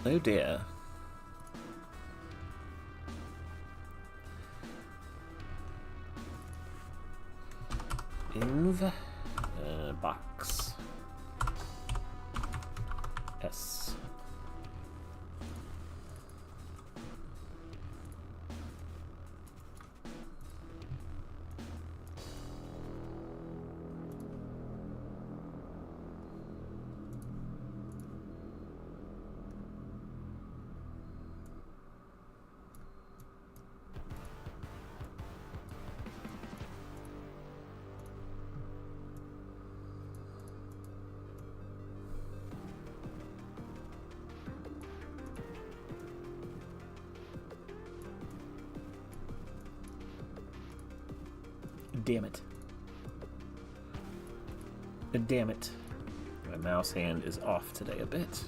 Oh dear. Inv. Box. S. Damn it. Damn it. My mouse hand is off today a bit.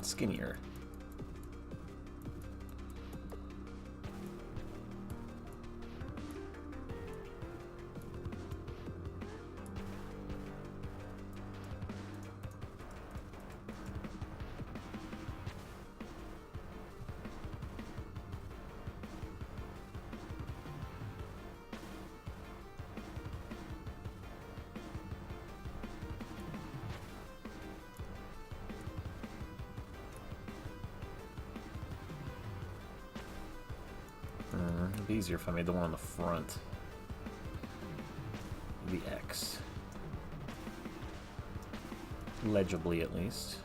Skinnier. It'd be easier if I made the one on the front. The X. Legibly, at least.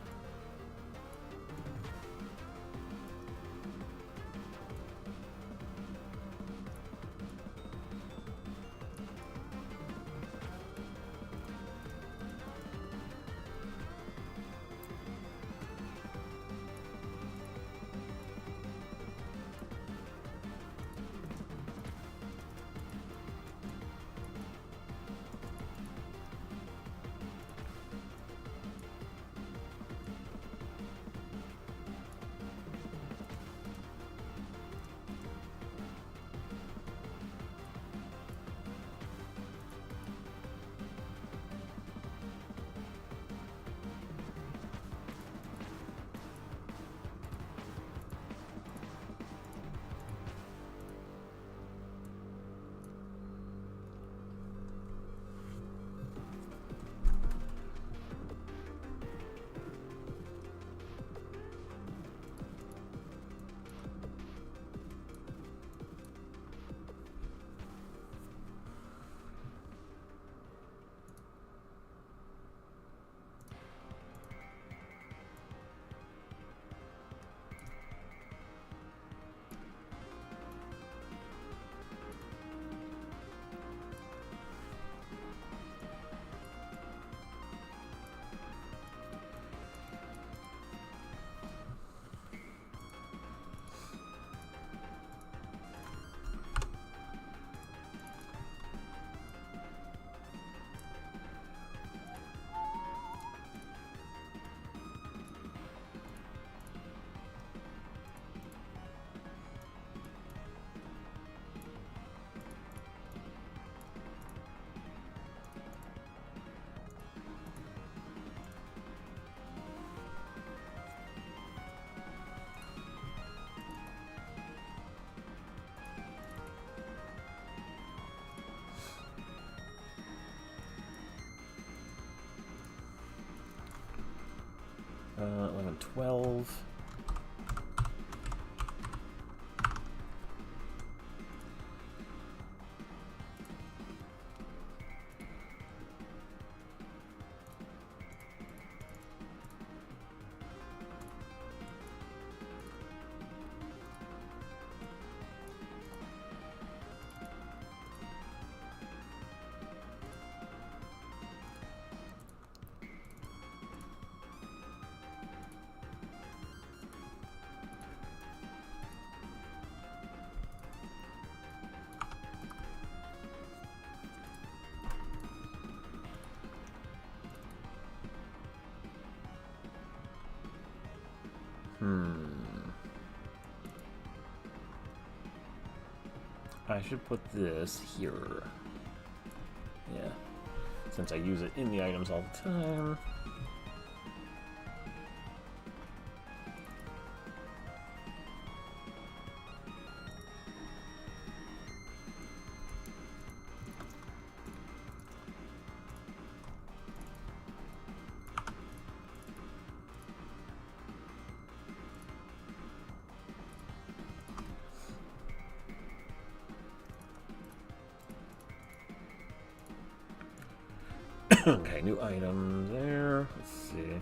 12. I should put this here. Yeah. Since I use it in the items all the time. Okay, new item there. Let's see.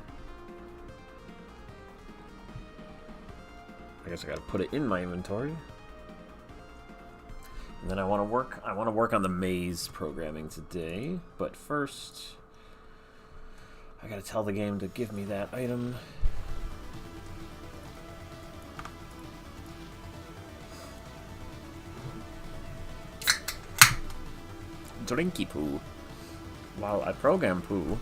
I guess I gotta put it in my inventory. And then I want to work on the maze programming today, but first I gotta tell the game to give me that item. Drinky poo. While I program poo.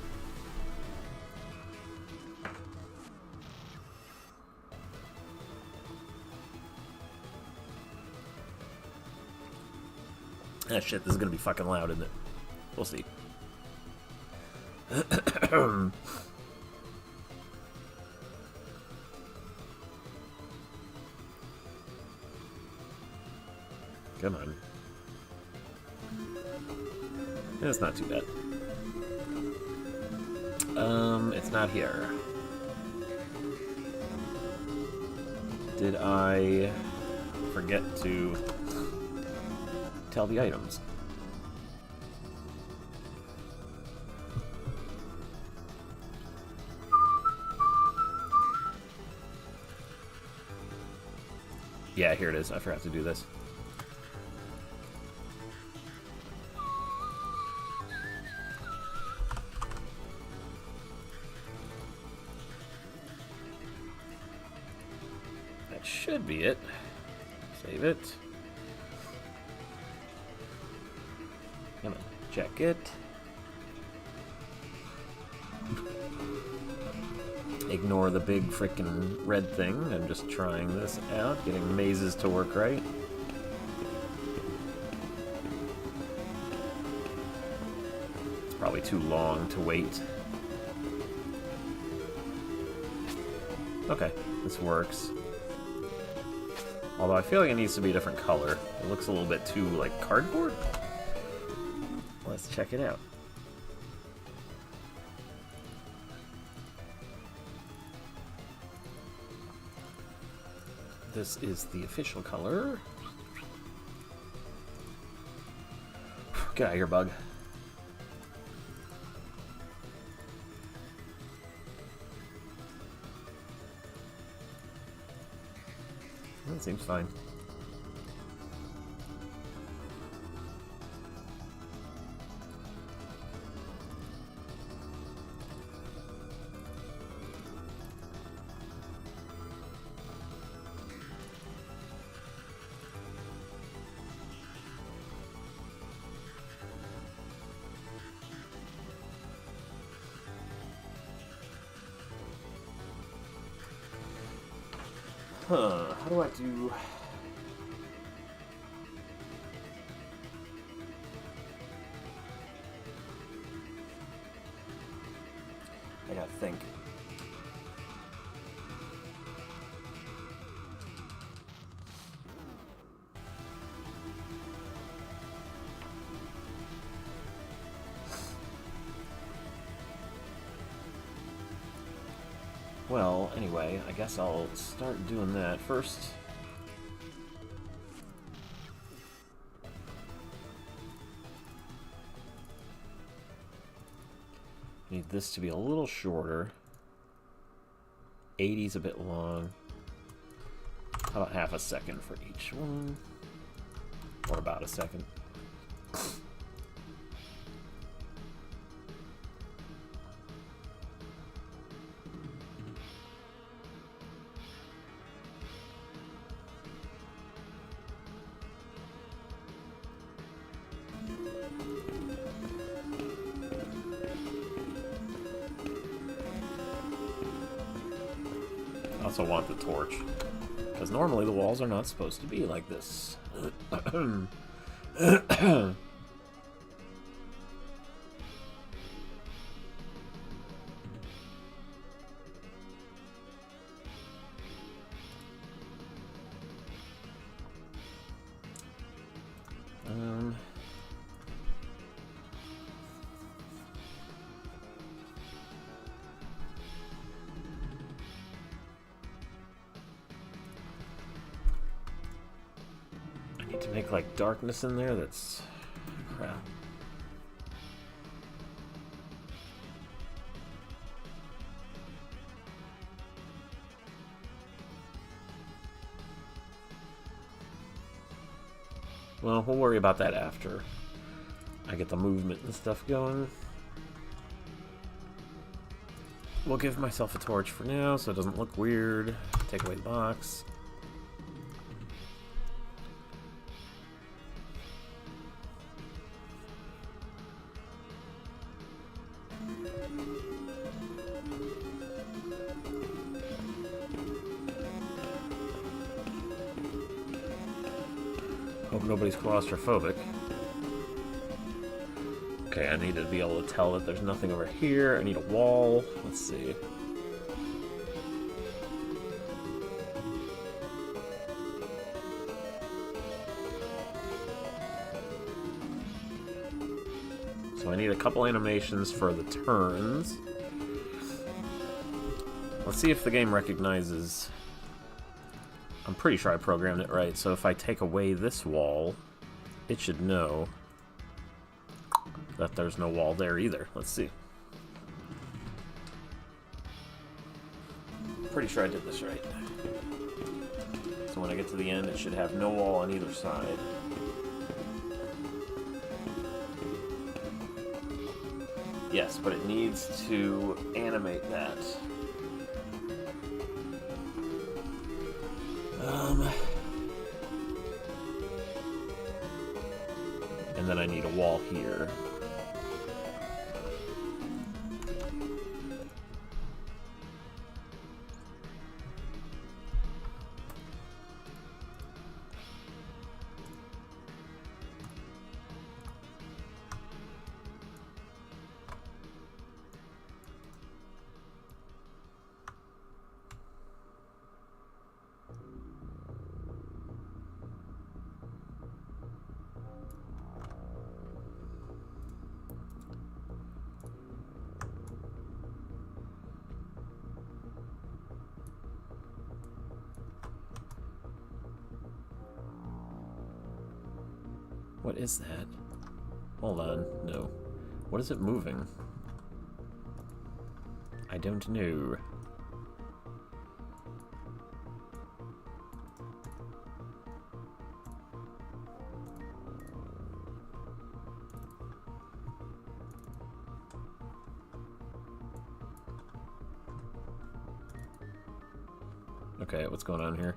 Ah, shit, this is gonna be fucking loud, isn't it? We'll see. Come on. It's not too bad. It's not here. Did I forget to tell the items? Yeah, here it is. I forgot to do this. Should be it. Save it. Come on, check it. Ignore the big frickin' red thing. I'm just trying this out, getting mazes to work right. It's probably too long to wait. Okay, this works. Although I feel like it needs to be a different color. It looks a little bit too, like, cardboard. Let's check it out. This is the official color. Get out of here, bug. That seems fine. How do I do... I gotta think. Well, anyway, I guess I'll start doing that first. Need this to be a little shorter. 80's a bit long. How about half a second for each one? Or about a second. I also want the torch, because normally the walls are not supposed to be like this. To make like darkness in there, that's crap. Well, we'll worry about that after I get the movement and stuff going. We'll give myself a torch for now so it doesn't look weird. Take away the box. Hope nobody's claustrophobic. Okay, I need to be able to tell that there's nothing over here. I need a wall. Let's see. So I need a couple animations for the turns. Let's see if the game recognizes... I'm pretty sure I programmed it right, so if I take away this wall, it should know that there's no wall there either. Let's see. Pretty sure I did this right. So when I get to the end, it should have no wall on either side. Yes, but it needs to animate that. And then I need a wall here. What is that? Hold on, no. What is it moving? I don't know. Okay, what's going on here?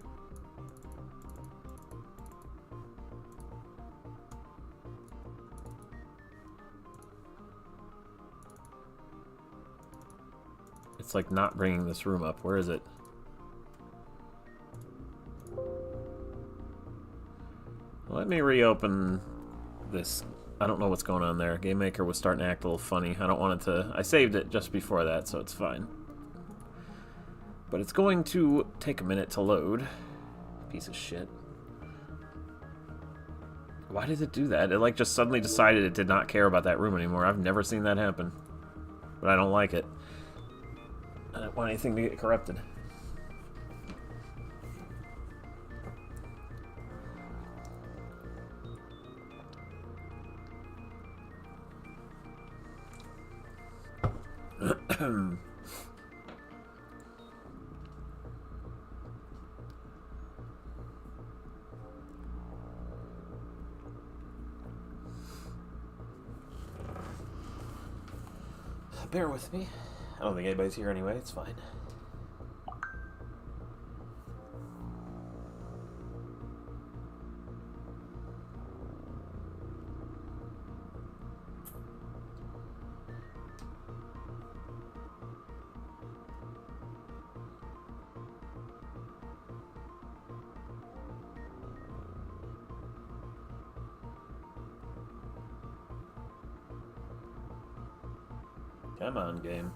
It's like not bringing this room up. Where is it? Let me reopen this. I don't know what's going on there. Game Maker was starting to act a little funny. I don't want it to... I saved it just before that, so it's fine. But it's going to take a minute to load. Piece of shit. Why did it do that? It like just suddenly decided it did not care about that room anymore. I've never seen that happen. But I don't like it. I don't want anything to get corrupted. Bear with me. I don't think anybody's here anyway, it's fine. Come on, game.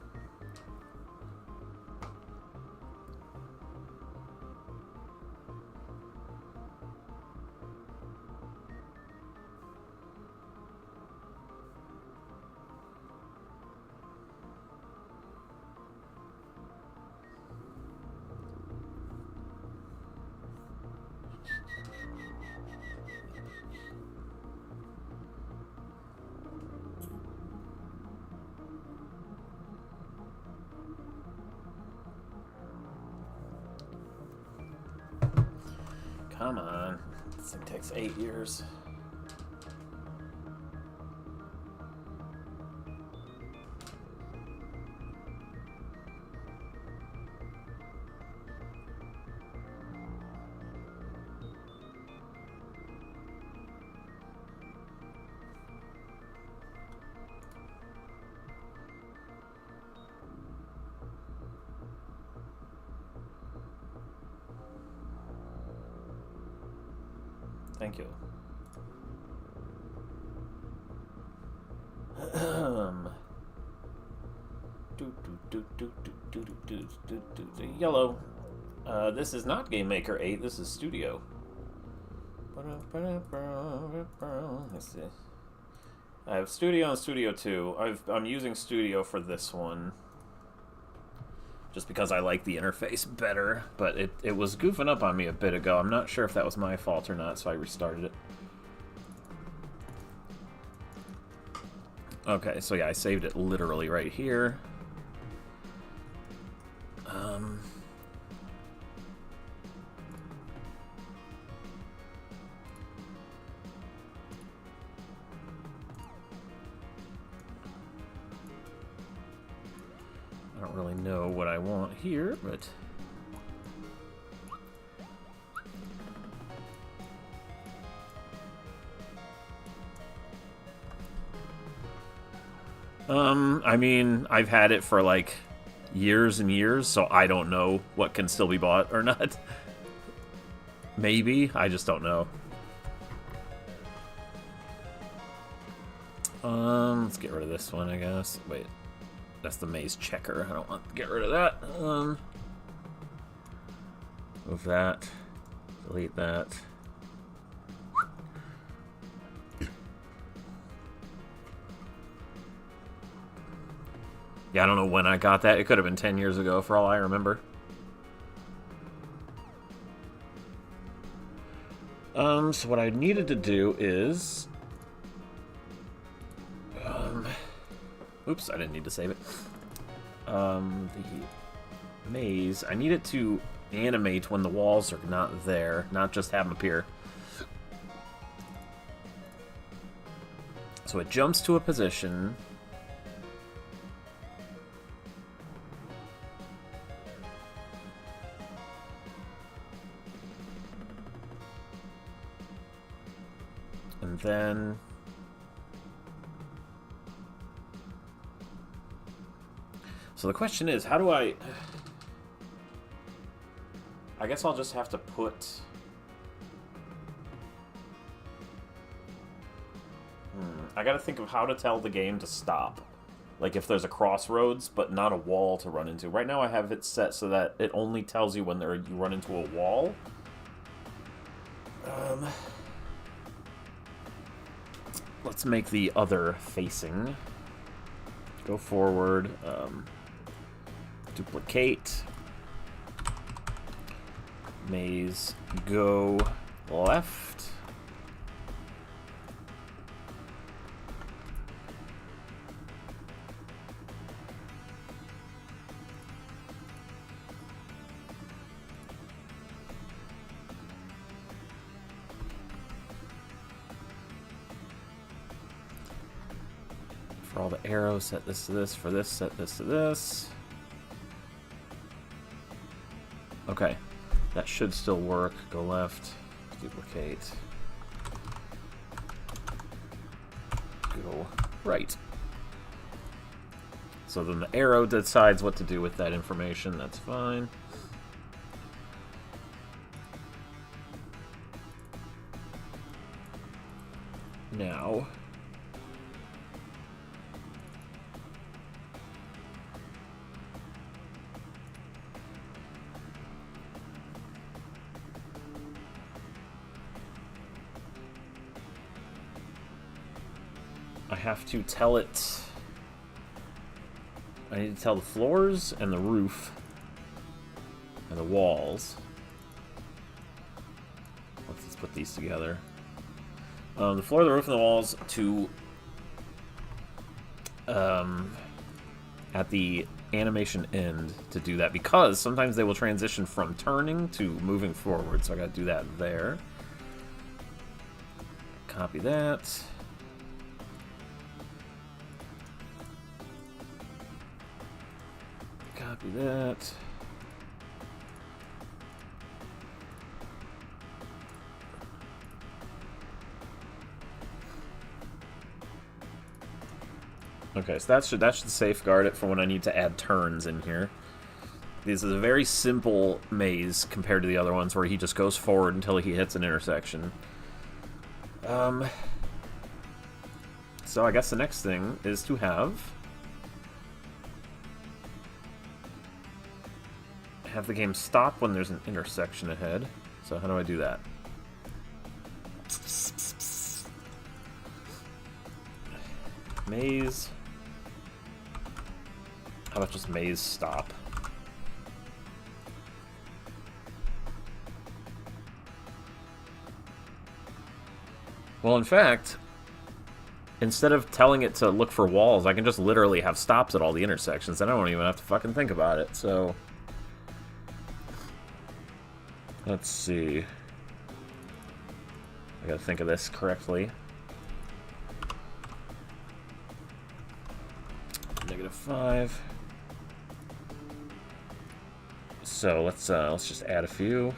Come on. This thing takes 8 years. Thank you. Yellow. This is not Game Maker 8, this is Studio. Let's see. I have Studio and Studio 2. I'm using Studio for this one. Just because I like the interface better, but it was goofing up on me a bit ago. I'm not sure if that was my fault or not, so I restarted it. Okay, so yeah, I saved it literally right here. I don't really know what I want here, but... I mean, I've had it for like years and years, so I don't know what can still be bought or not. Maybe, I just don't know. Let's get rid of this one, I guess. Wait, that's the maze checker. I don't want to get rid of that. Move that. Delete that. Yeah, I don't know when I got that. It could have been 10 years ago, for all I remember. So what I needed to do is... oops, I didn't need to save it. The maze, I need it to animate when the walls are not there, not just have them appear. So it jumps to a position... and then... so the question is, how do I guess I'll just have to put... I gotta think of how to tell the game to stop. Like if there's a crossroads, but not a wall to run into. Right now I have it set so that it only tells you when you run into a wall. Let's make the other facing. Go forward. Duplicate. Maze, go left. For all the arrows, set this to this. For this, set this to this. Okay. That should still work. Go left. Duplicate. Go right. So then the arrow decides what to do with that information. That's fine. Now... I have to tell it... I need to tell the floors and the roof and the walls. Let's put these together. The floor, the roof, and the walls to... at the animation end to do that, because sometimes they will transition from turning to moving forward, so I gotta do that there. Copy that. Copy that. Okay, so that should safeguard it for when I need to add turns in here. This is a very simple maze compared to the other ones where he just goes forward until he hits an intersection. So I guess the next thing is to have the game stop when there's an intersection ahead. So how do I do that? Maze. How about just maze stop? Well, in fact, instead of telling it to look for walls, I can just literally have stops at all the intersections, and I don't even have to fucking think about it, so... Let's see. I gotta think of this correctly. -5. So let's just add a few.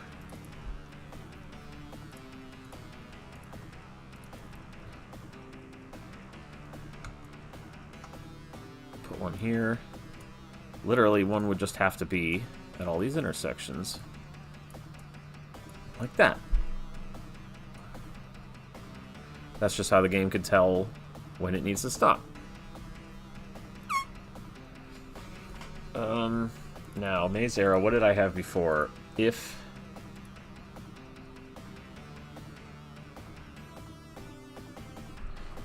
Put one here. Literally, one would just have to be at all these intersections. Like that. That's just how the game could tell when it needs to stop. Now, maze arrow, what did I have before? If...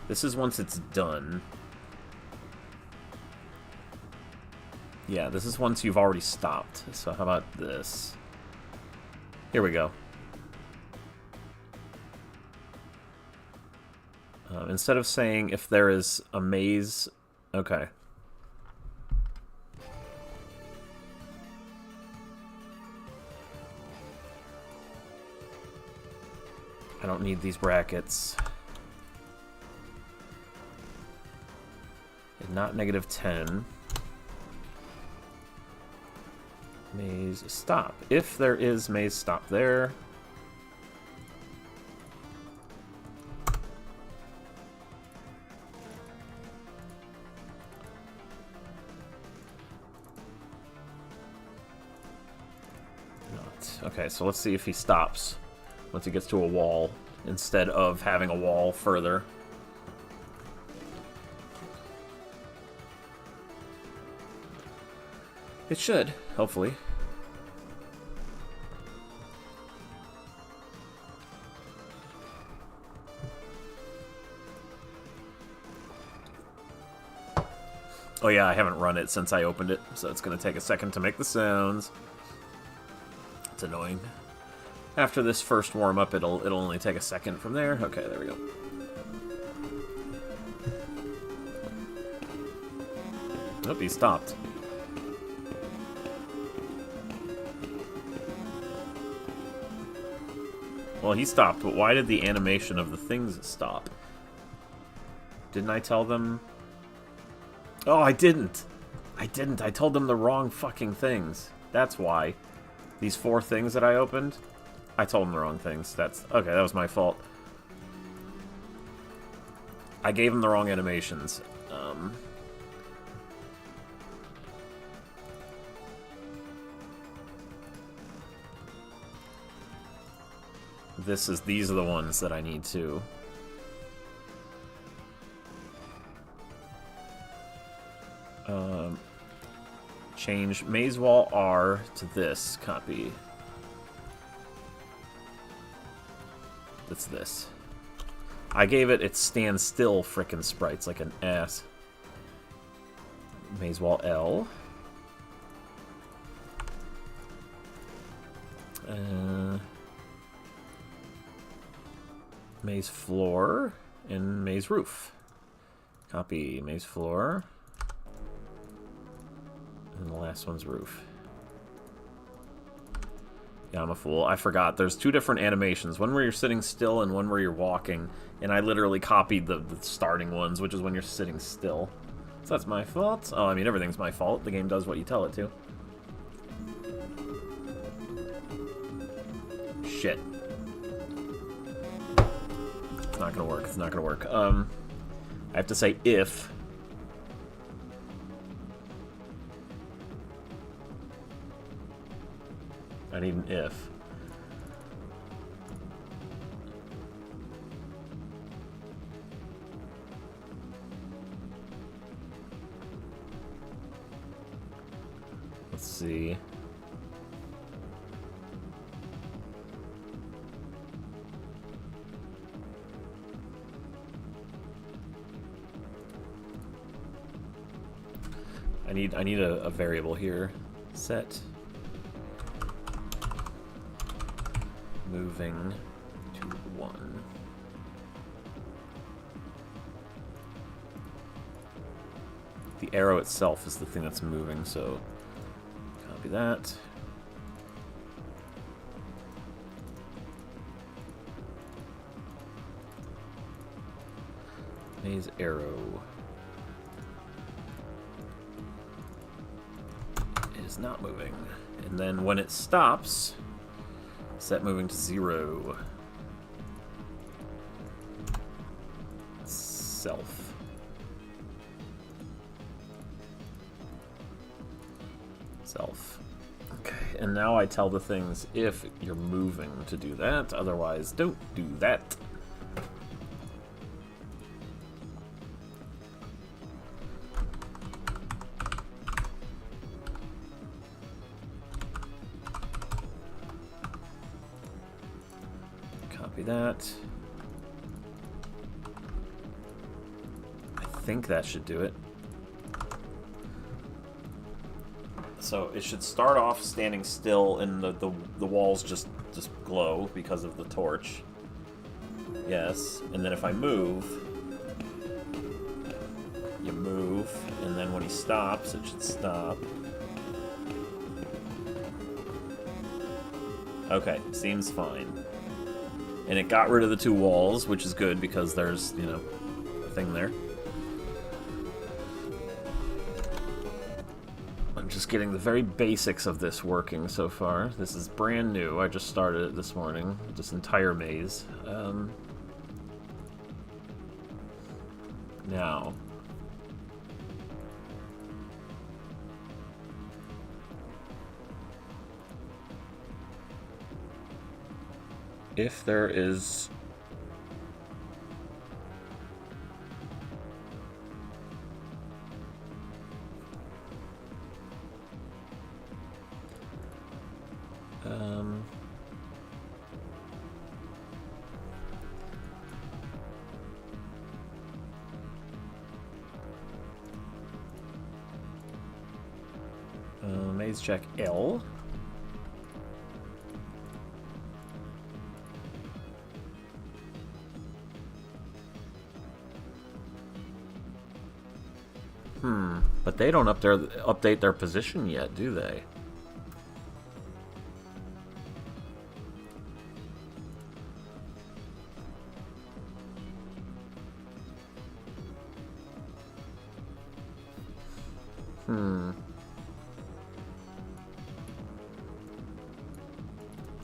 This is once it's done. Yeah, this is once you've already stopped. So how about this? Here we go. Instead of saying if there is a maze... Okay. I don't need these brackets. And not -10. Maze stop. If there is maze stop there... Okay, so let's see if he stops once he gets to a wall, instead of having a wall further. It should, hopefully. Oh yeah, I haven't run it since I opened it, so it's going to take a second to make the sounds. It's annoying. After this first warm-up, it'll only take a second from there. Okay, there we go. Nope, he stopped. Well, he stopped, but why did the animation of the things stop? Didn't I tell them... Oh, I didn't! I didn't. I told them the wrong fucking things. That's why. These 4 things that I opened, I told them the wrong things. That's... Okay, that was my fault. I gave them the wrong animations. These are the ones that I need to... change maze wall R to this. Copy. That's this. I gave it its stand still frickin' sprites like an ass. Maze wall L. Maze floor and maze roof. Copy maze floor. And the last one's roof. Yeah, I'm a fool. I forgot. There's 2 different animations. One where you're sitting still and one where you're walking. And I literally copied the starting ones, which is when you're sitting still. So that's my fault. Oh, I mean, everything's my fault. The game does what you tell it to. Shit. It's not gonna work. It's not gonna work. I have to say if... I need an if. Let's see. I need a variable here. Set moving to 1. The arrow itself is the thing that's moving, so copy that. Maze arrow is not moving. And then when it stops, set moving to 0. Self. Self. Okay, and now I tell the things if you're moving to do that, otherwise don't do that. That. I think that should do it. So it should start off standing still and the walls just glow because of the torch. Yes. And then if I move, you move, and then when he stops, it should stop. Okay, seems fine. And it got rid of the 2 walls, which is good because there's, you know, a thing there. I'm just getting the very basics of this working so far. This is brand new. I just started it this morning. This entire maze. Now. If there is Maze check L. But they don't update their position yet, do they?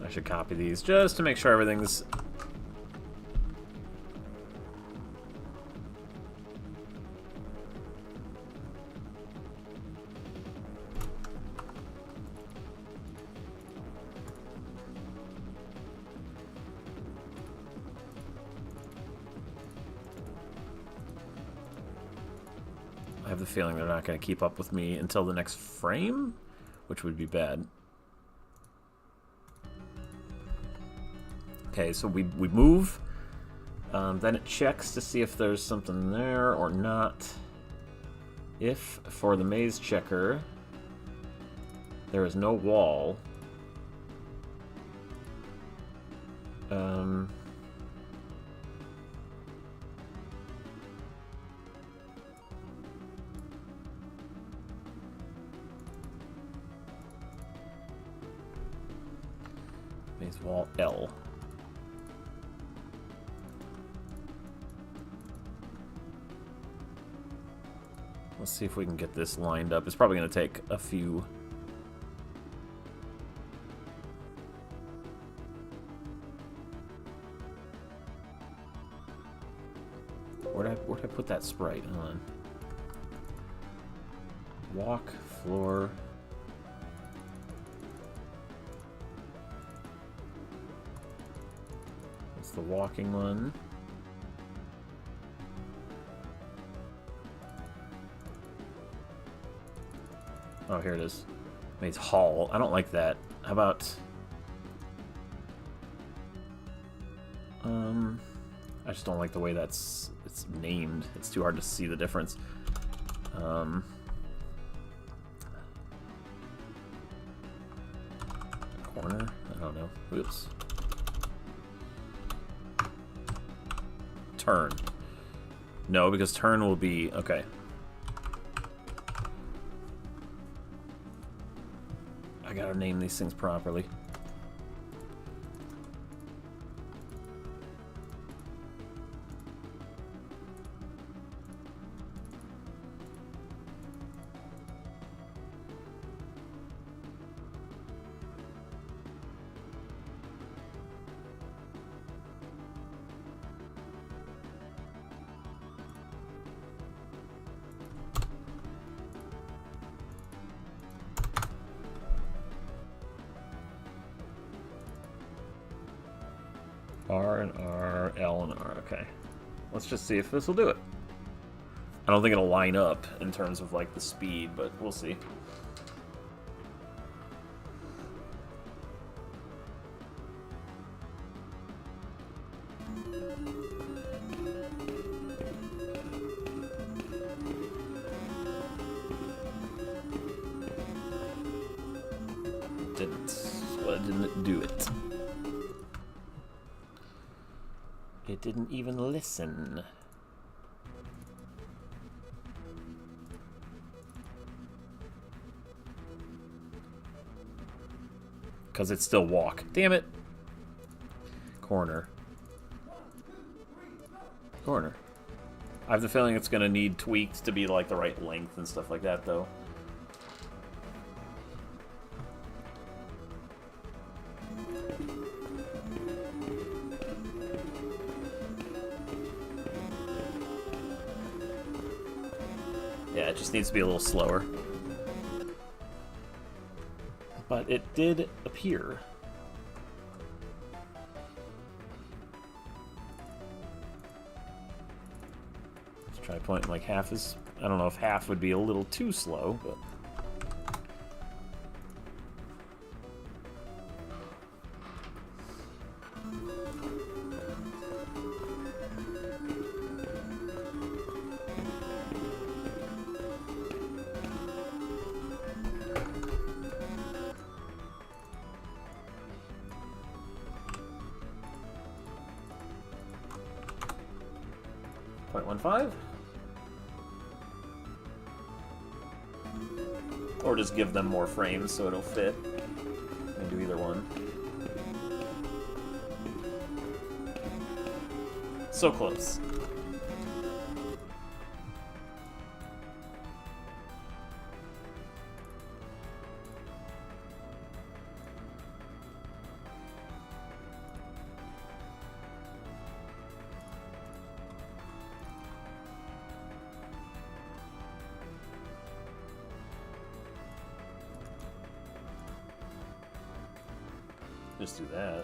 I should copy these just to make sure everything's... I have the feeling they're not going to keep up with me until the next frame, which would be bad. Okay, so we move, then it checks to see if there's something there or not. If, for the maze checker, there is no wall, maze wall L. Let's see if we can get this lined up. It's probably going to take a few. Where'd I put that sprite? Hold on. Walk, floor. That's the walking one. Oh, here it is. Maze hall. I don't like that. How about... I just don't like the way it's named. It's too hard to see the difference. Corner? I don't know. Oops. Turn. No, because turn will be... Okay. I gotta name these things properly. R and R, L and R, okay. Let's just see if this will do it. I don't think it'll line up in terms of like the speed, but we'll see. Didn't do it. It didn't even listen. Because it's still walk. Damn it. Corner. Corner. I have the feeling it's going to need tweaked to be like the right length and stuff like that, though. Yeah, it just needs to be a little slower. But it did appear. Let's try pointing like half as... I don't know if half would be a little too slow, but... 0.15. Or just give them more frames so it'll fit. You can do either one. So close. Just do that.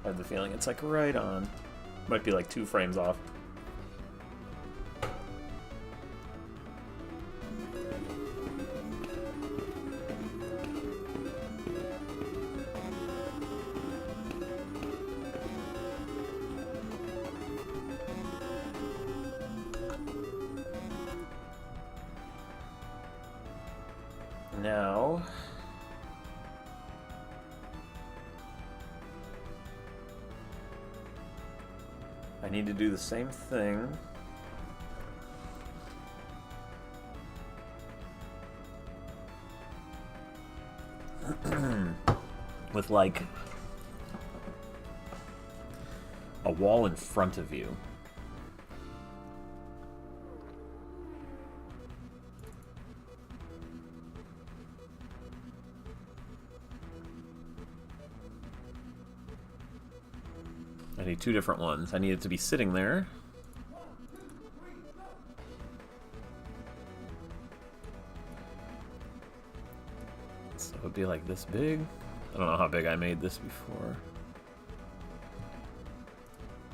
I have the feeling it's like right on. Might be like 2 frames off. Now, I need to do the same thing with like a wall in front of you. I need 2 different ones. I need it to be sitting there. So it would be like this big. I don't know how big I made this before.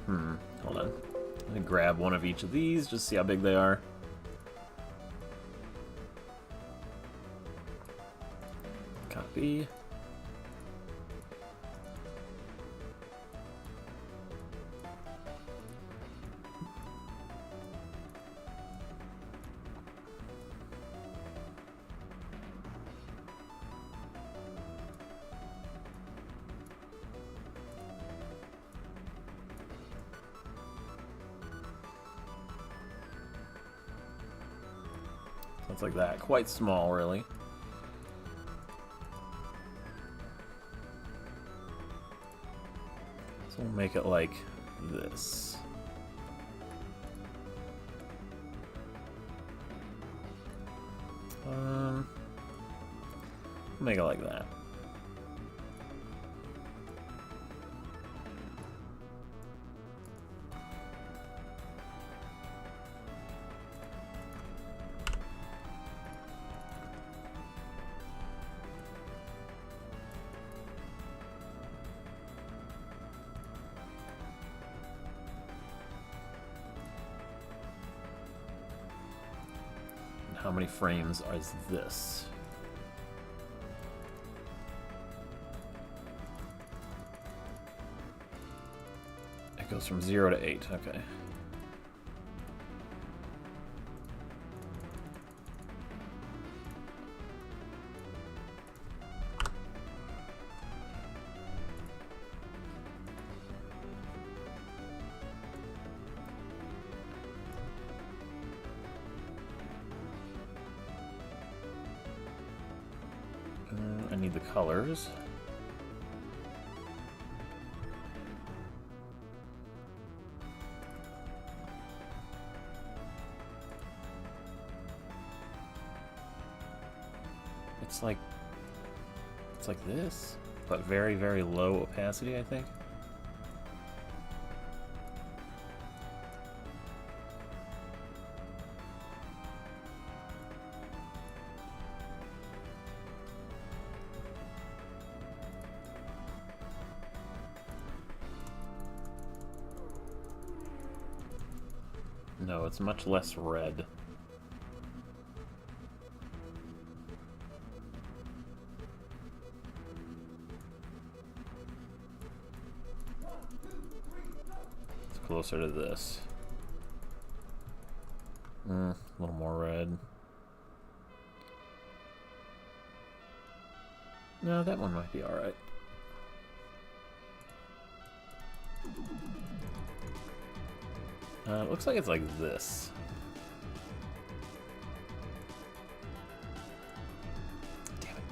Hold on. Let me grab one of each of these, just see how big they are. Copy. Something like that. Quite small, really. So we'll make it like this. Make it like that. How many frames is this? It goes from 0 to 8, okay. I need the colors. It's like this, but very, very low opacity, I think. No, it's much less red. It's closer to this. A little more red. No, that one might be alright. It looks like it's like this. Damn it.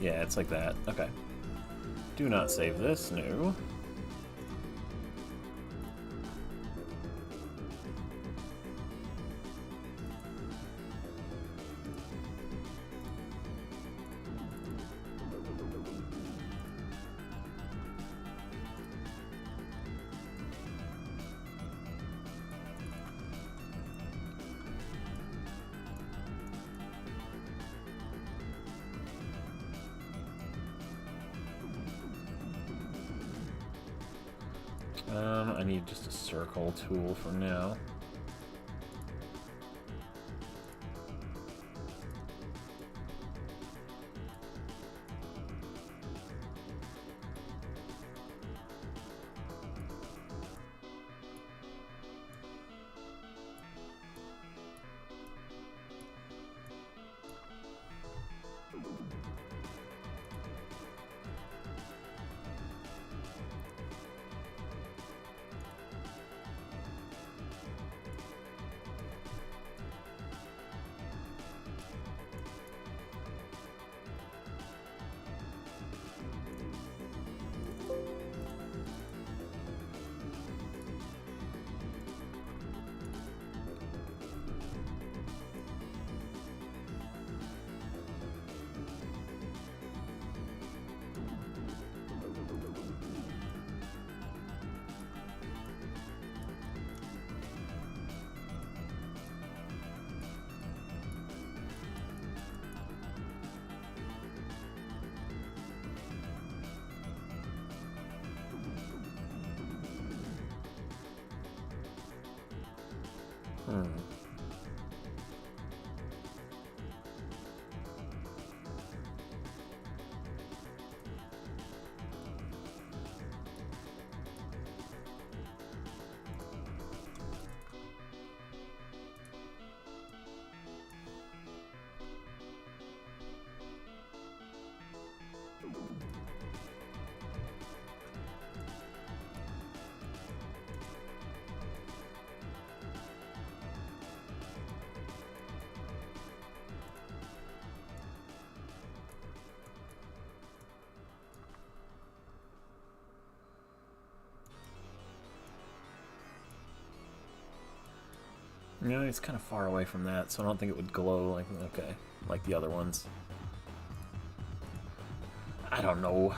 Yeah, it's like that. Okay. Do not save this. No. I need just a circle tool for now. You know, it's kind of far away from that, so I don't think it would glow like, okay, like the other ones. I don't know.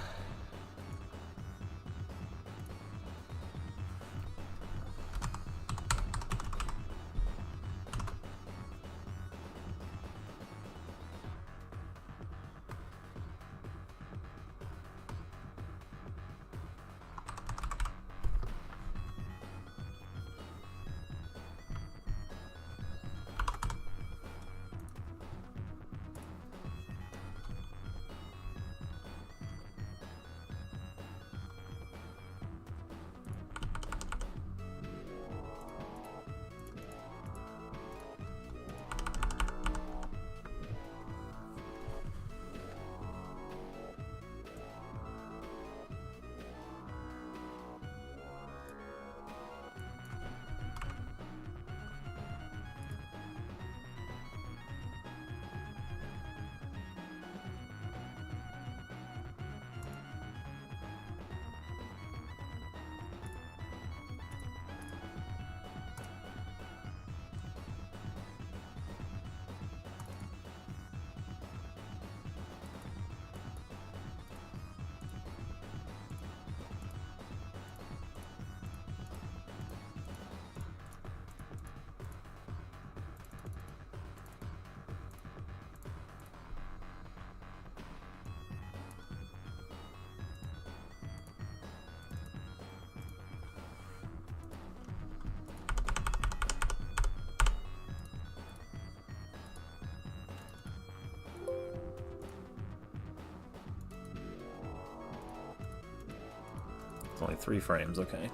It's only 3 frames, okay.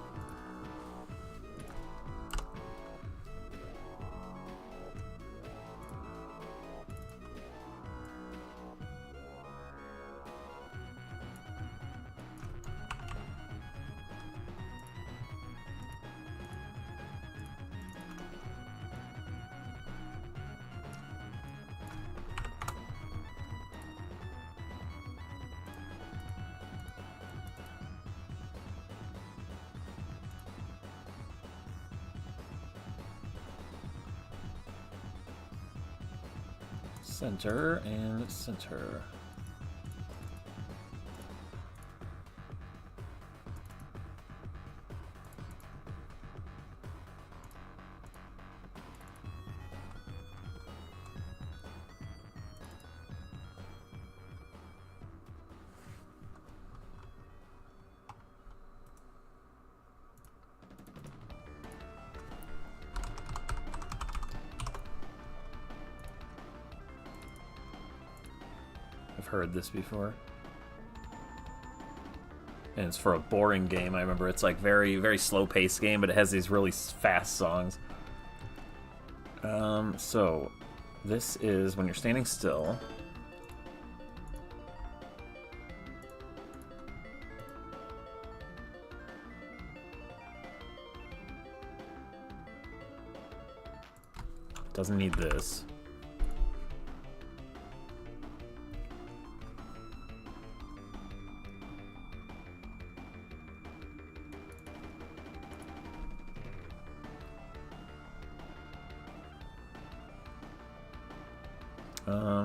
Center and center. Heard this before, and it's for a boring game. I remember it's like very slow paced game, but it has these really fast songs. So this is when you're standing still. Doesn't need this.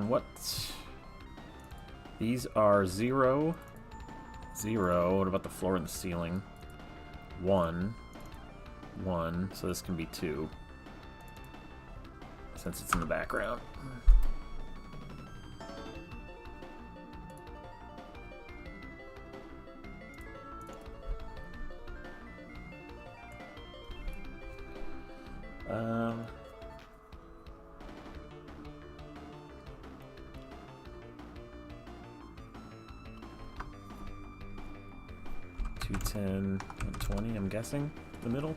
What? These are 0, 0. What about the floor and the ceiling? 1, 1. So this can be 2, since it's in the background. $210, $120, I'm guessing, the middle.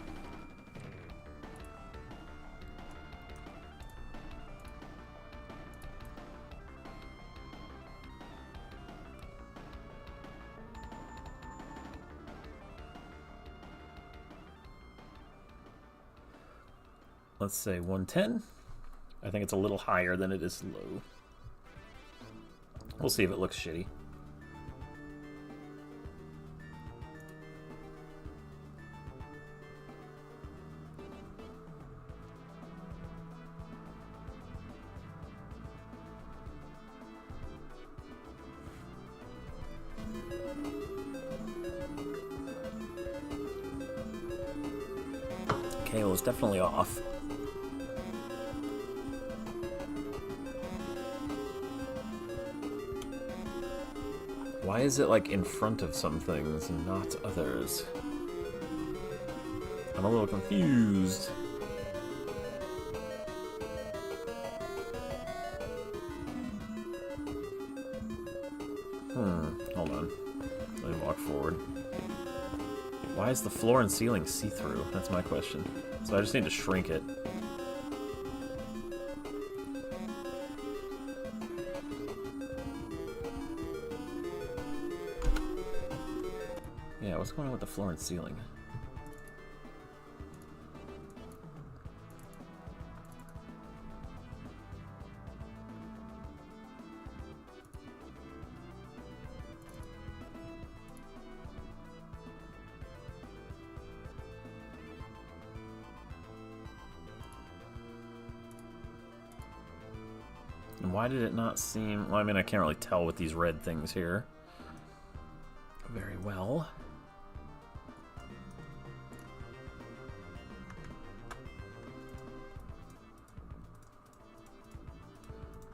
Let's say 110. I think it's a little higher than it is low. We'll see if it looks shitty. Okay, well, it's definitely off. Why is it like in front of some things and not others? I'm a little confused. Hold on. Let me walk forward. Why is the floor and ceiling see-through? That's my question. So I just need to shrink it. Yeah, what's going on with the floor and ceiling? And why did it not seem... Well, I mean, I can't really tell with these red things here very well.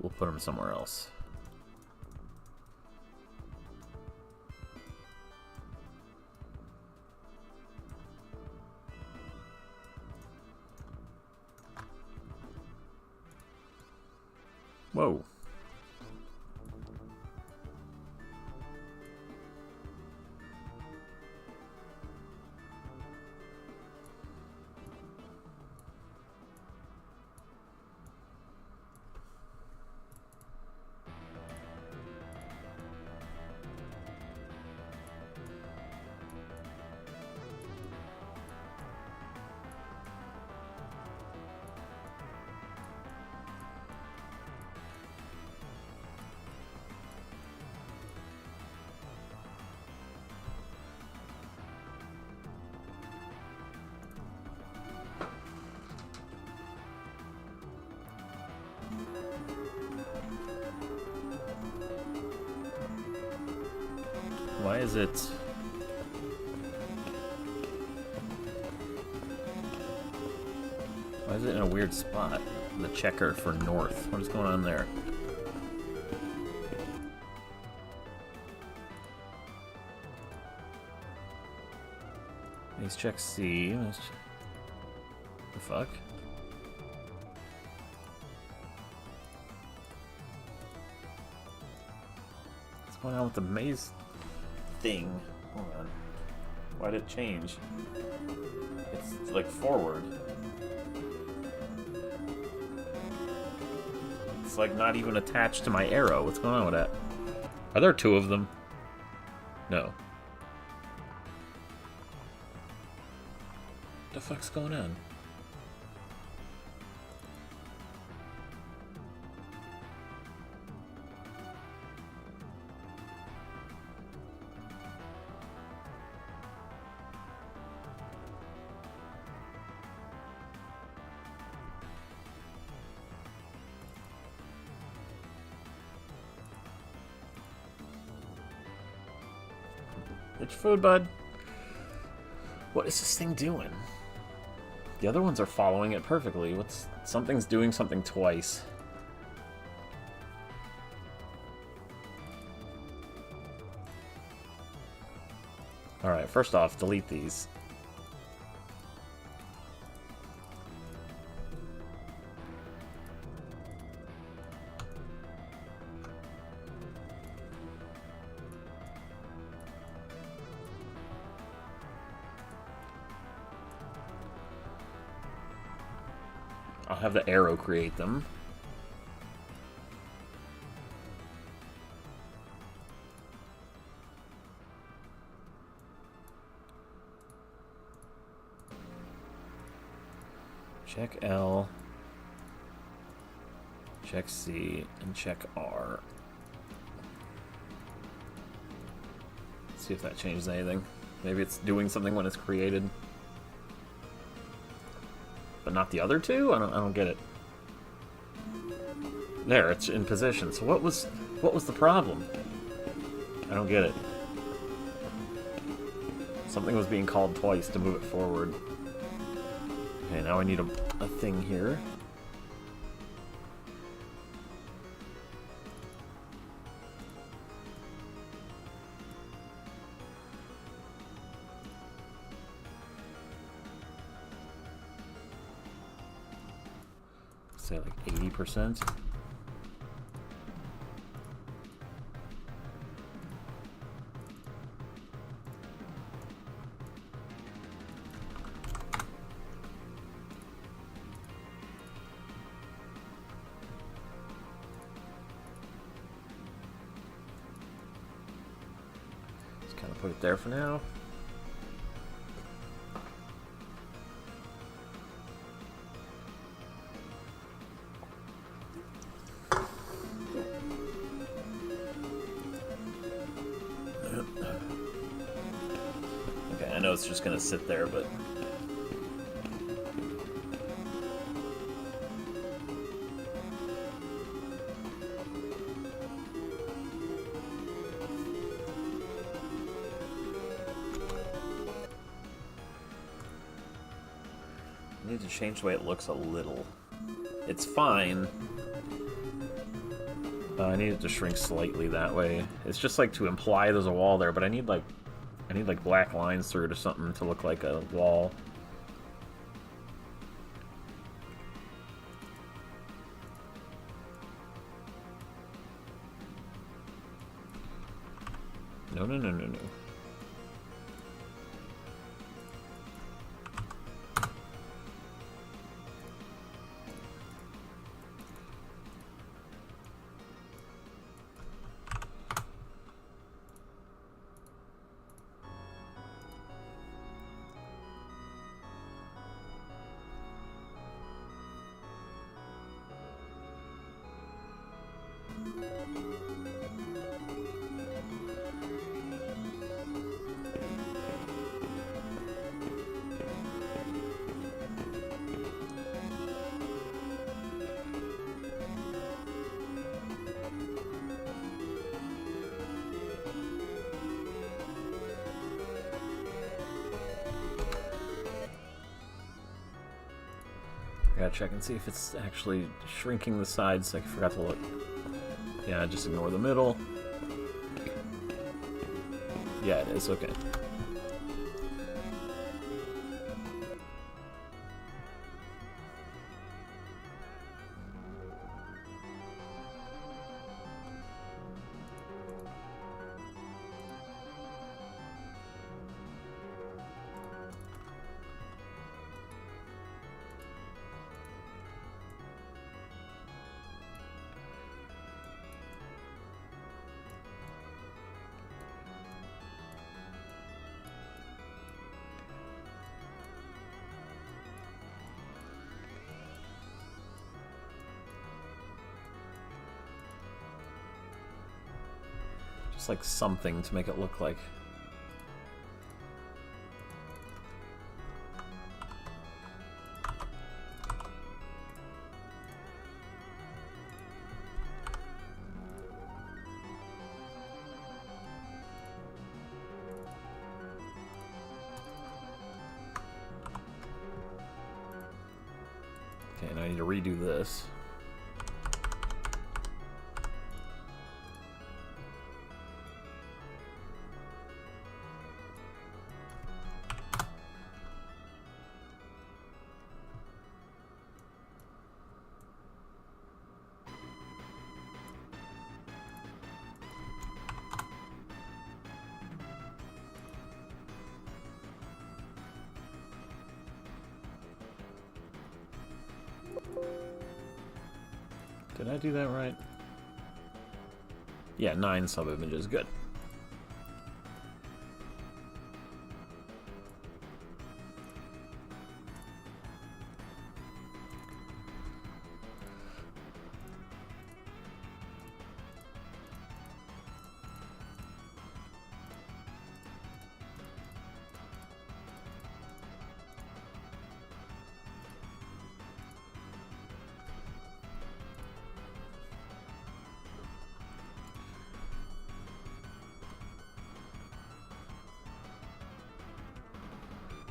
We'll put them somewhere else. Whoa. is it? Why is it in a weird spot? The checker for north. What is going on there? Let's check C. The fuck? What's going on with the maze thing? Hold on. Why did it change? It's like forward. It's like not even attached to my arrow. What's going on with that? Are there two of them? No. What the fuck's going on? It's food, bud. What is this thing doing? The other ones are following it perfectly. Something's doing something twice. Alright, first off, delete these. I'll have the arrow create them. Check L, check C, and check R. Let's see if that changes anything. Maybe it's doing something when it's created. But not the other two? I don't get it. There, it's in position. So what was the problem? I don't get it. Something was being called twice to move it forward. Okay, now I need a thing here. Say like 80%. Just kind of put it there for now. I know it's just gonna sit there, but I need to change the way it looks a little. It's fine. I need it to shrink slightly that way. It's just like to imply there's a wall there, but I need like black lines through it or something to look like a wall. No. I gotta check and see if it's actually shrinking the sides. I forgot to look. Yeah, just ignore the middle. Yeah, it is. Okay. Just like something to make it look like. Okay, now I need to redo this. Did I do that right? Yeah, 9 sub-images. Good.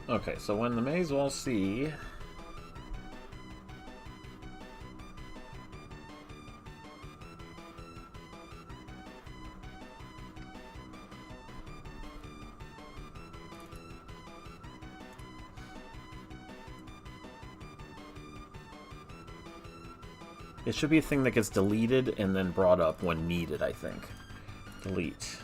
Okay, so when the maze wall C it should be a thing that gets deleted and then brought up when needed, I think. Delete.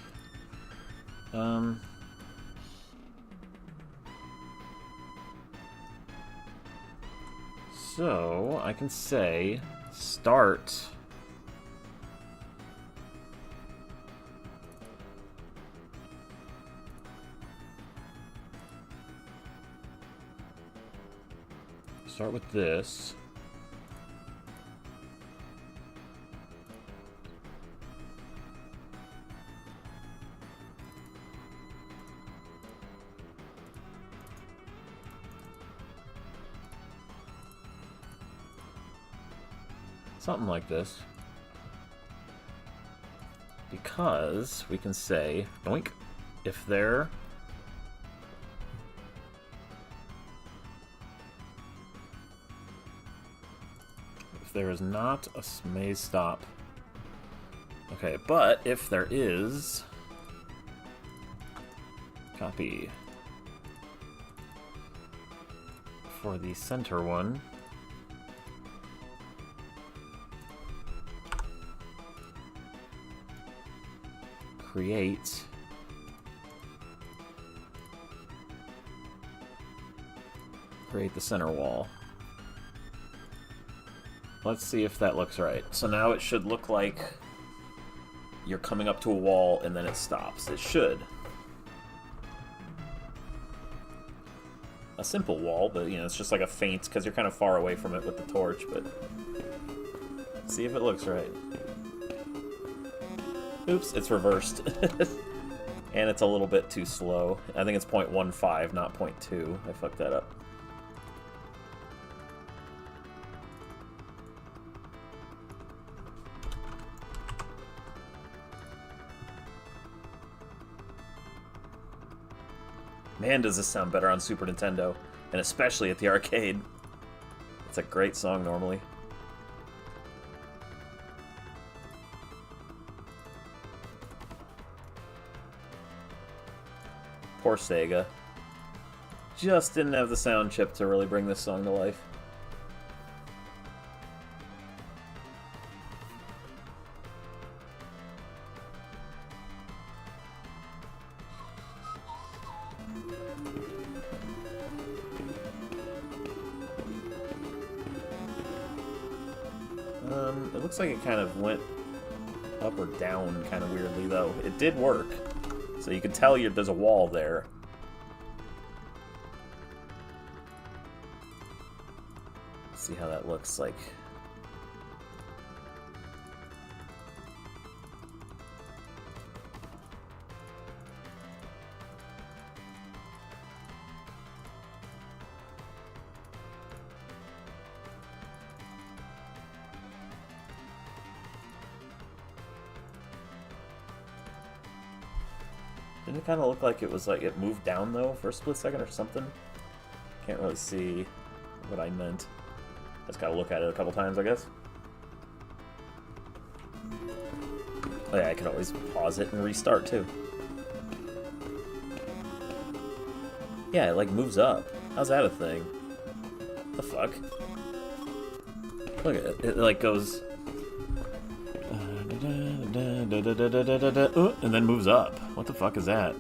So, I can say start with this. Something like this. Because we can say, doink, if there is not a maze stop. Okay, but if there is, copy for the center one. Create the center wall. Let's see if that looks right. So now it should look like you're coming up to a wall and then it stops. It should. A simple wall, but you know, it's just like a feint because you're kind of far away from it with the torch, but see if it looks right. Oops, it's reversed. And it's a little bit too slow. I think it's 0.15, not 0.2. I fucked that up. Man, does this sound better on Super Nintendo, and especially at the arcade. It's a great song normally. Poor Sega. Just didn't have the sound chip to really bring this song to life. It looks like it kind of went up or down kind of weirdly, though. It did work. So you can tell there's a wall there. Let's see how that looks like. Didn't it kind of look like it was like it moved down though for a split second or something? Can't really see what I meant. Just gotta look at it a couple times, I guess. Oh yeah, I can always pause it and restart too. Yeah, it like moves up. How's that a thing? What the fuck? Look at it. It like goes... and then moves up. What the fuck is that?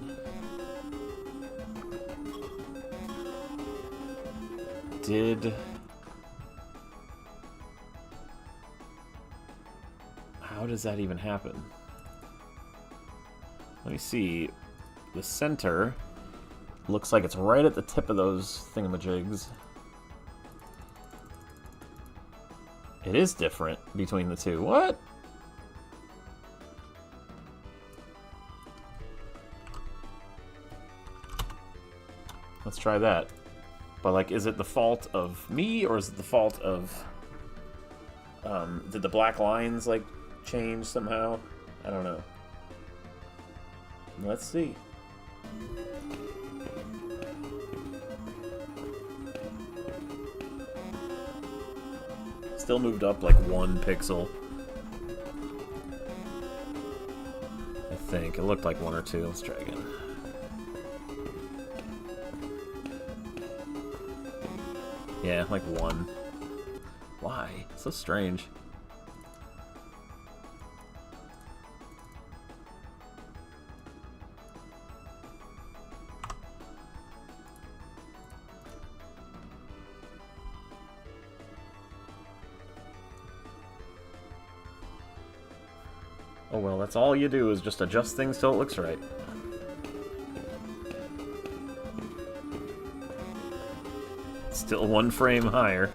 How does that even happen? Let me see. The center looks like it's right at the tip of those thingamajigs. It is different between the two. What? Let's try that. But, like, is it the fault of me, or is it the fault of... did the black lines, like, change somehow? I don't know. Let's see. Still moved up, like, 1 pixel. I think. It looked like 1 or 2. Let's try again. Yeah, like 1. Why? So strange. Oh well, that's all you do is just adjust things till it looks right. Still 1 frame higher.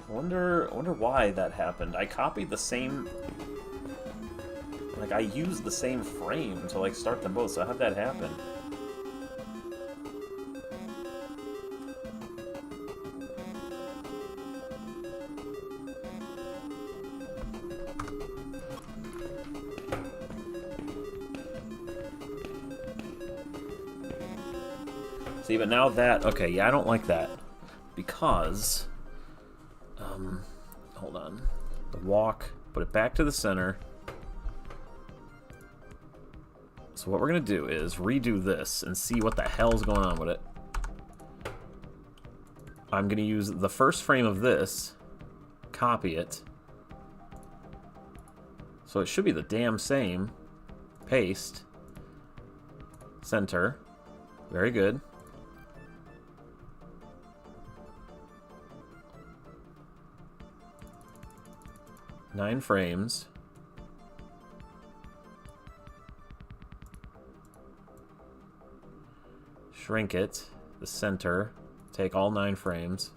Wonder why that happened. I copied the same... Like, I used the same frame to, like, start them both, so how'd that happen? See, but now that... Okay, yeah, I don't like that. Because... hold on. The walk, put it back to the center. So what we're going to do is redo this and see what the hell's going on with it. I'm going to use the first frame of this, copy it. So it should be the damn same. Paste. Center. Very good. Nine frames. Shrink it, the center, take all 9 frames.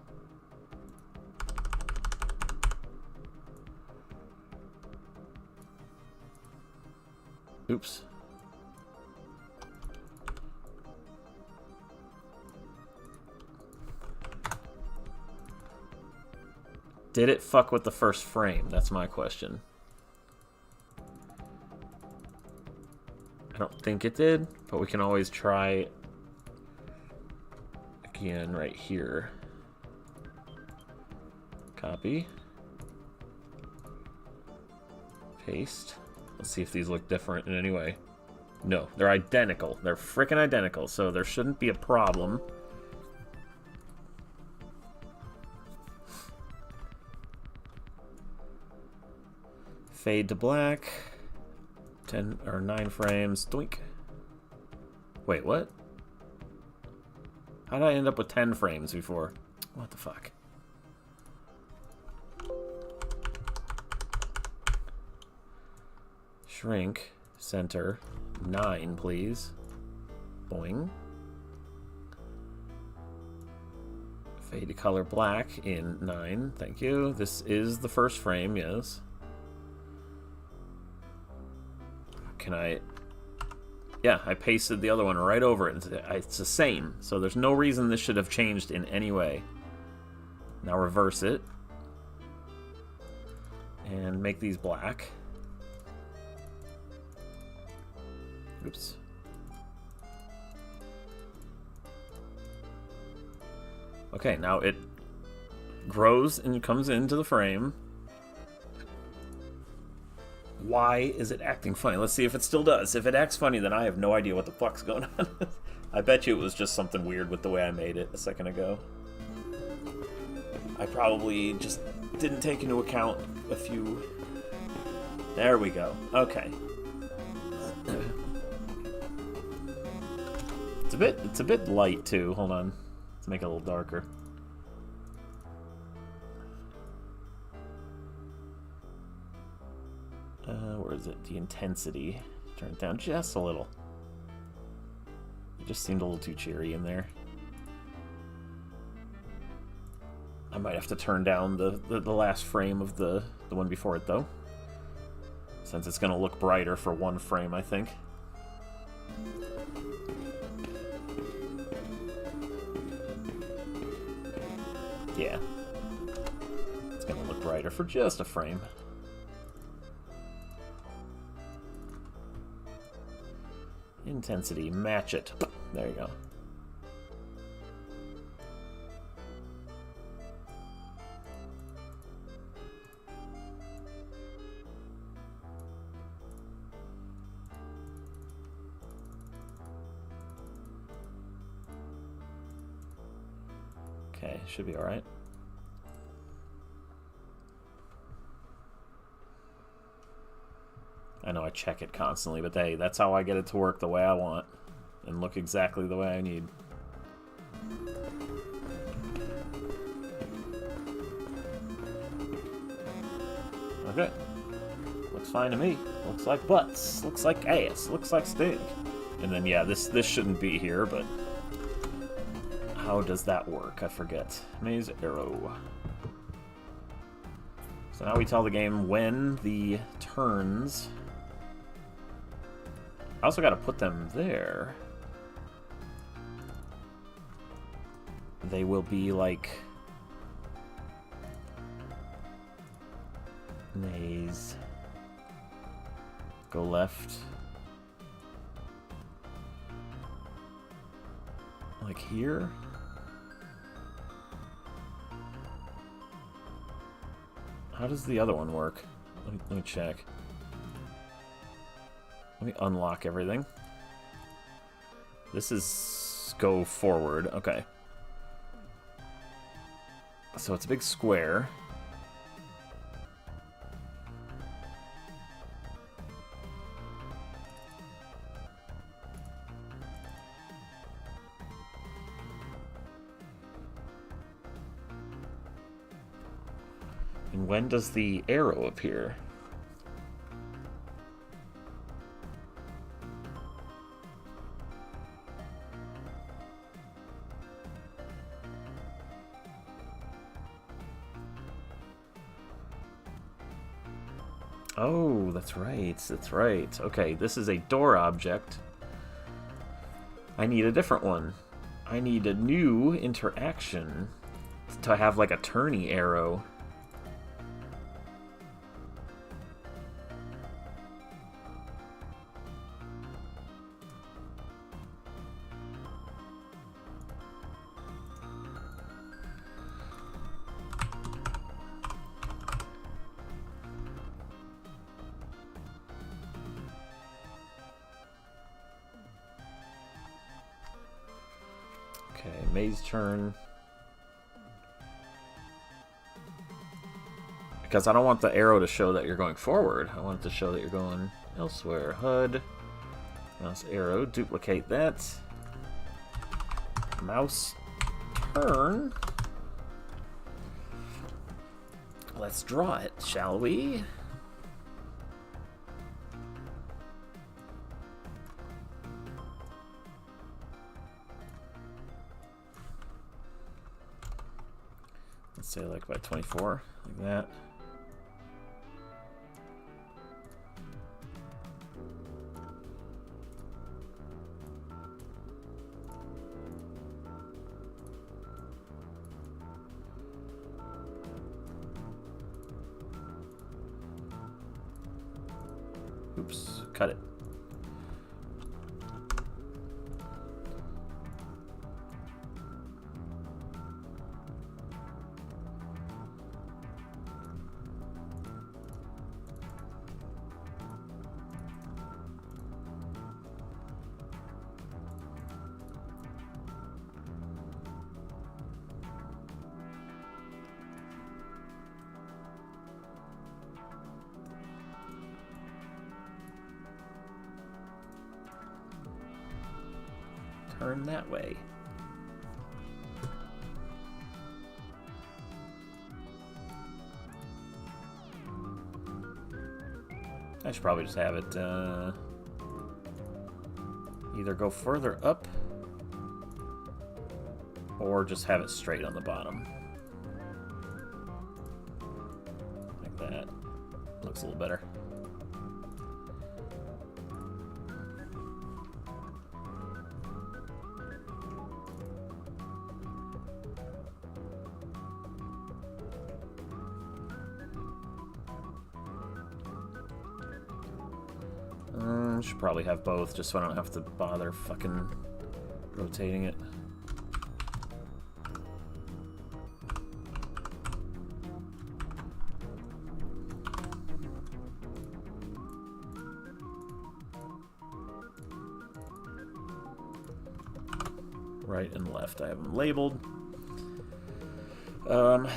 Oops. Did it fuck with the first frame? That's my question. I don't think it did, but we can always try again right here. Copy. Paste. Let's see if these look different in any way. No, they're identical. They're freaking identical, so there shouldn't be a problem. Fade to black. 10 or 9 frames. Doink. Wait, what? How did I end up with 10 frames before? What the fuck? Shrink. Center. 9, please. Boing. Fade to color black in 9. Thank you. This is the first frame, yes. Can I... Yeah, I pasted the other one right over it. It's the same, so there's no reason this should have changed in any way. Now reverse it. And make these black. Oops. Okay, now it grows and comes into the frame. Why is it acting funny? Let's see if it still does. If it acts funny, then I have no idea what the fuck's going on. I bet you it was just something weird with the way I made it a second ago. I probably just didn't take into account a few... There we go. Okay. It's a bit light too. Hold on. Let's make it a little darker. Where is it? The intensity. Turn it down just a little. It just seemed a little too cheery in there. I might have to turn down the last frame of the one before it, though. Since it's going to look brighter for one frame, I think. Yeah. It's going to look brighter for just a frame. Intensity, match it. There you go. Okay, should be all right. I know I check it constantly, but hey, that's how I get it to work the way I want and look exactly the way I need. Okay. Looks fine to me. Looks like butts. Looks like ass. Looks like stink. And then, yeah, this shouldn't be here, but how does that work? I forget. Maze arrow. So now we tell the game when the turns... I also got to put them there. They will be like... Maze. Go left. Like here? How does the other one work? Let me check. Let me unlock everything. This is go forward. Okay. So it's a big square. And when does the arrow appear? Oh, that's right, that's right. Okay, this is a door object. I need a different one. I need a new interaction to have like a turny arrow. maze turn. Because I don't want the arrow to show that you're going forward. I want it to show that you're going elsewhere. HUD. Mouse arrow. Duplicate that. Mouse turn. Let's draw it, shall we? Let's say like by 24, like that. Oops, cut it. Turn that way. I should probably just have it either go further up or just have it straight on the bottom. Like that. Looks a little better. Should probably have both, just so I don't have to bother fucking rotating it. Right and left, I have them labeled.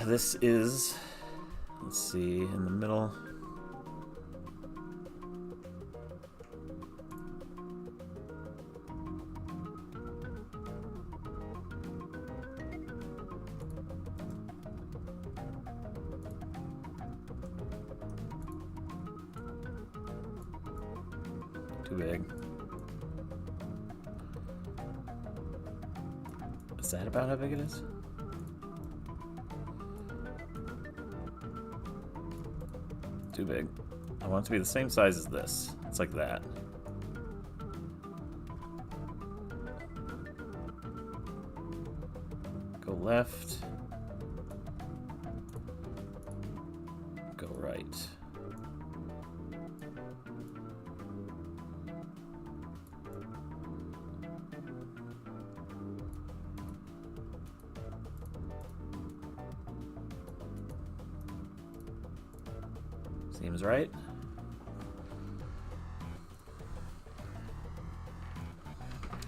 This is, let's see, in the middle. Too big. Is that about how big it is? Too big. I want it to be the same size as this. It's like that. Go left. Go right. Seems right.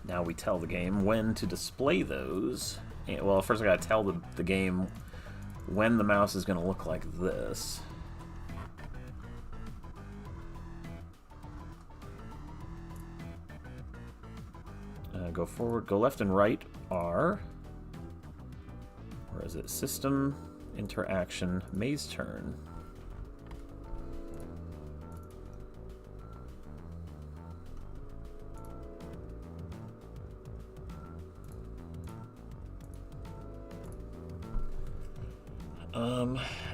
Now we tell the game when to display those. And, well, first I gotta tell the game when the mouse is gonna look like this. Go forward, go left and right are, where is it? System, interaction, maze turn.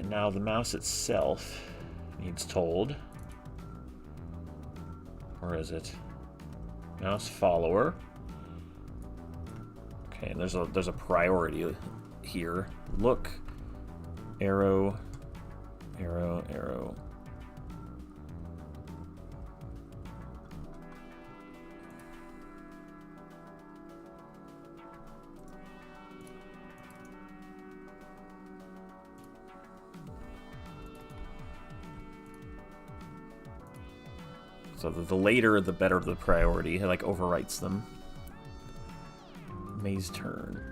Now the mouse itself needs told. Where is it? Mouse follower. Okay, and there's a priority here. Look, arrow, arrow, arrow. So the later, the better the priority. It like overwrites them. Maze turn.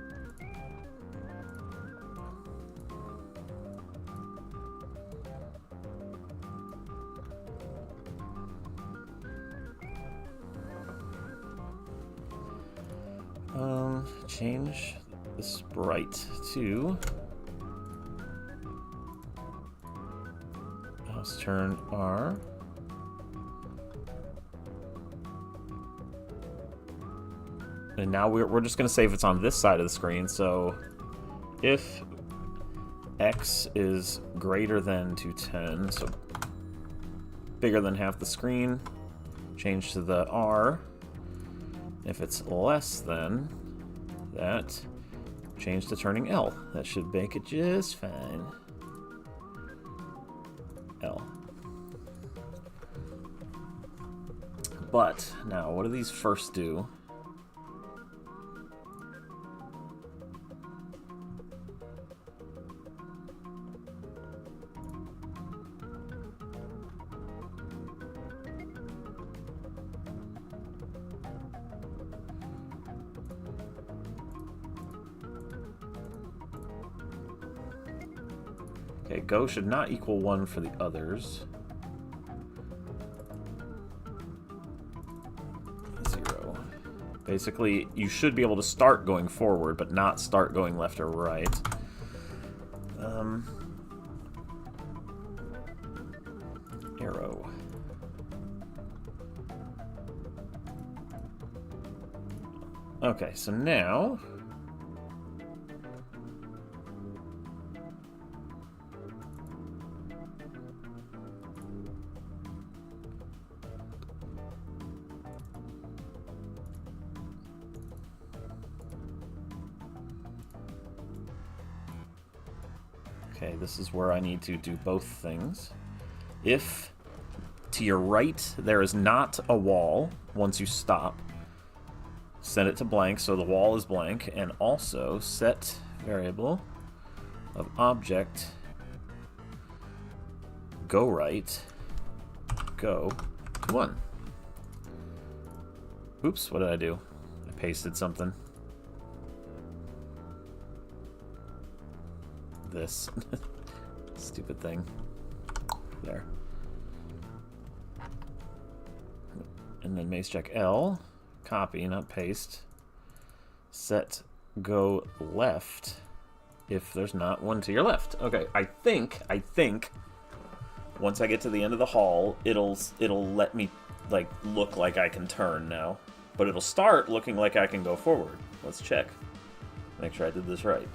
change the sprite to mouse turn R. And now we're just going to say if it's on this side of the screen. So if X is greater than 210, so bigger than half the screen, change to the R. If it's less than that, change to turning L. That should make it just fine. L. But now, what do these first do? Okay, go should not equal 1 for the others. 0. Basically, you should be able to start going forward, but not start going left or right. Arrow. Okay, so now... Okay, this is where I need to do both things. If to your right there is not a wall once you stop, set it to blank so the wall is blank, and also set variable of object go right, go to 1. Oops, what did I do? I pasted something. This stupid thing there, and then mace check L, copy, not paste, set go left if there's not one to your left. Okay, I think once I get to the end of the hall, it'll let me like look like I can turn now, but it'll start looking like I can go forward. Let's check, make sure I did this right.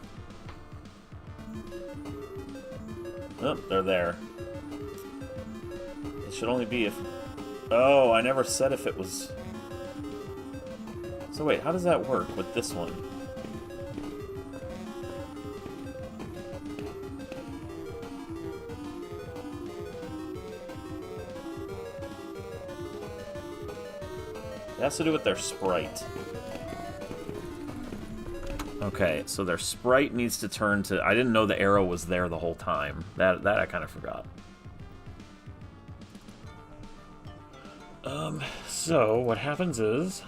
Oh, they're there. It should only be if... Oh, I never said if it was... So wait, how does that work with this one? It has to do with their sprite. Okay, so their sprite needs to turn to... I didn't know the arrow was there the whole time. That I kind of forgot. So what happens is...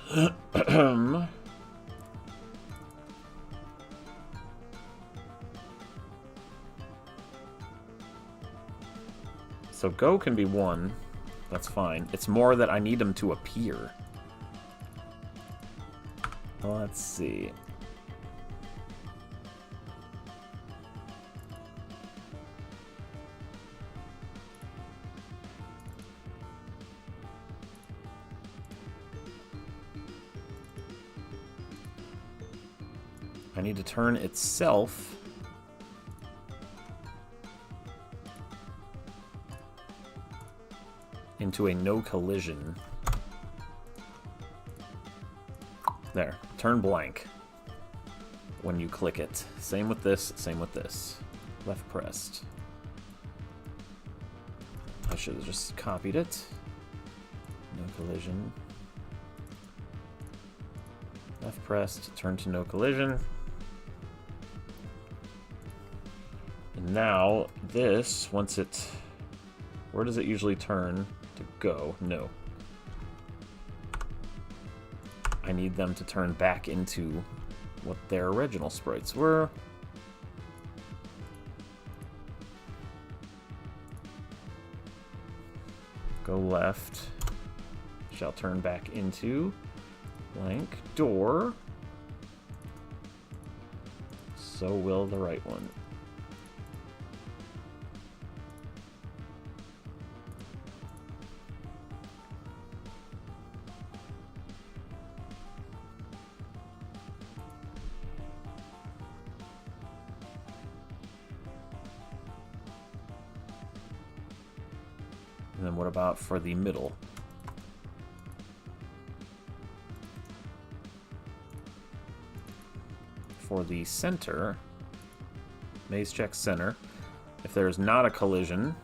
So go can be 1. That's fine. It's more that I need them to appear. Let's see. I need to turn itself into a no collision. There, turn blank when you click it. Same with this, same with this. Left pressed. I should have just copied it. No collision. Left pressed, turn to no collision. And now this, once it... Where does it usually turn to go? No. I need them to turn back into what their original sprites were. Go left. Shall turn back into blank door. So will the right one. And then what about for the middle? For the center, maze check center. If there's not a collision,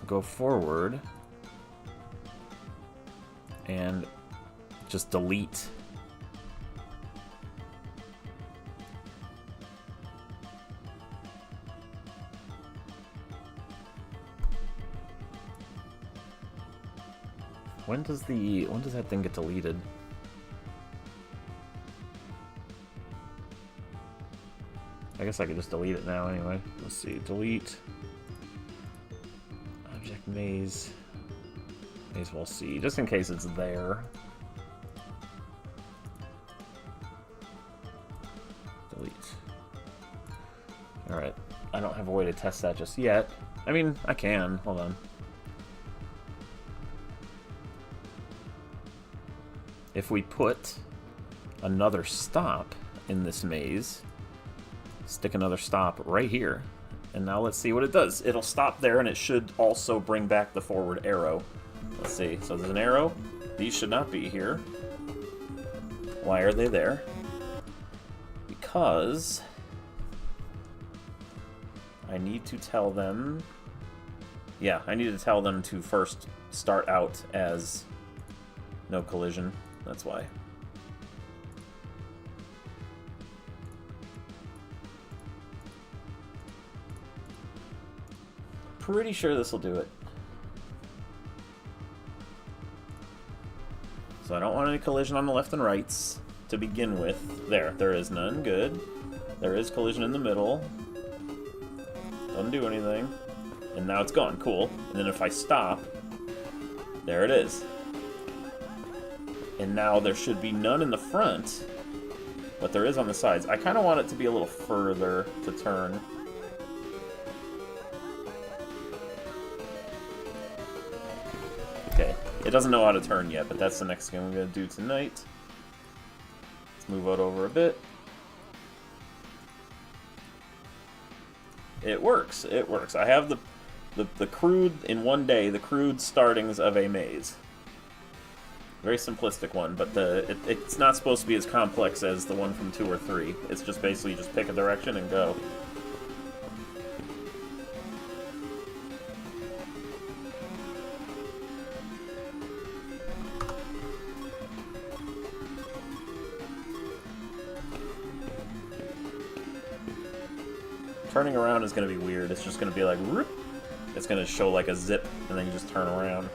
go forward and just delete. When does that thing get deleted? I guess I could just delete it now anyway. Let's see, delete object maze. May as well see, just in case it's there. Delete. Alright, I don't have a way to test that just yet. I mean, I can, hold on. If we put another stop in this maze, stick another stop right here, and now let's see what it does. It'll stop there, and it should also bring back the forward arrow. Let's see. So there's an arrow. These should not be here. Why are they there? Because I need to tell them... Yeah, I need to tell them to first start out as no collision. That's why. Pretty sure this will do it. So I don't want any collision on the left and rights to begin with. There is none. Good. There is collision in the middle. Doesn't do anything. And now it's gone. Cool. And then if I stop, there it is. And now there should be none in the front, but there is on the sides. I kind of want it to be a little further to turn. Okay, it doesn't know how to turn yet, but that's the next game I'm going to do tonight. Let's move it over a bit. It works, it works. I have the crude, in one day, the crude startings of a maze. Very simplistic one, but it's not supposed to be as complex as the one from 2 or 3. It's just basically just pick a direction and go. Turning around is going to be weird. It's just going to be like, whoop. It's going to show like a zip, and then you just turn around.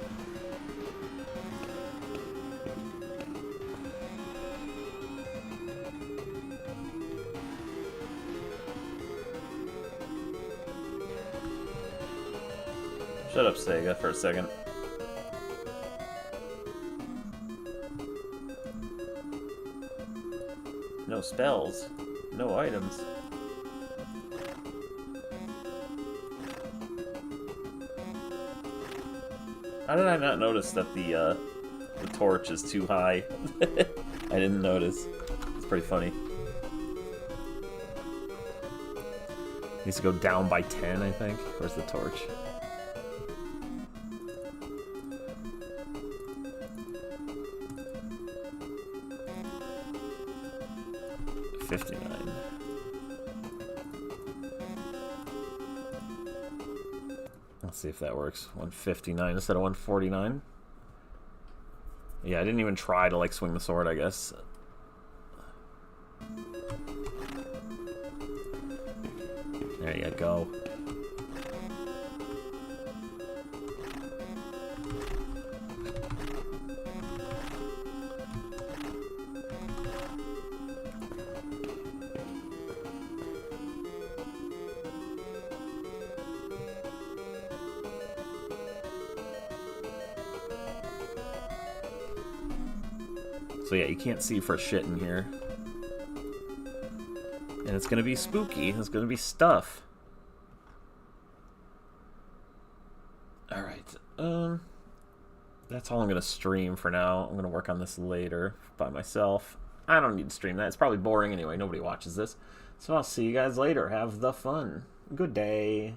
Shut up, Sega, for a second. No spells. No items. How did I not notice that the torch is too high? I didn't notice. It's pretty funny. Needs to go down by 10, I think. Where's the torch? $59. Let's see if that works. 159 instead of 149. Yeah, I didn't even try to like swing the sword, I guess. There you go. So yeah, you can't see for shit in here. And it's gonna be spooky. It's gonna be stuff. Alright, that's all I'm gonna stream for now. I'm gonna work on this later by myself. I don't need to stream that. It's probably boring anyway. Nobody watches this. So I'll see you guys later. Have the fun. Good day.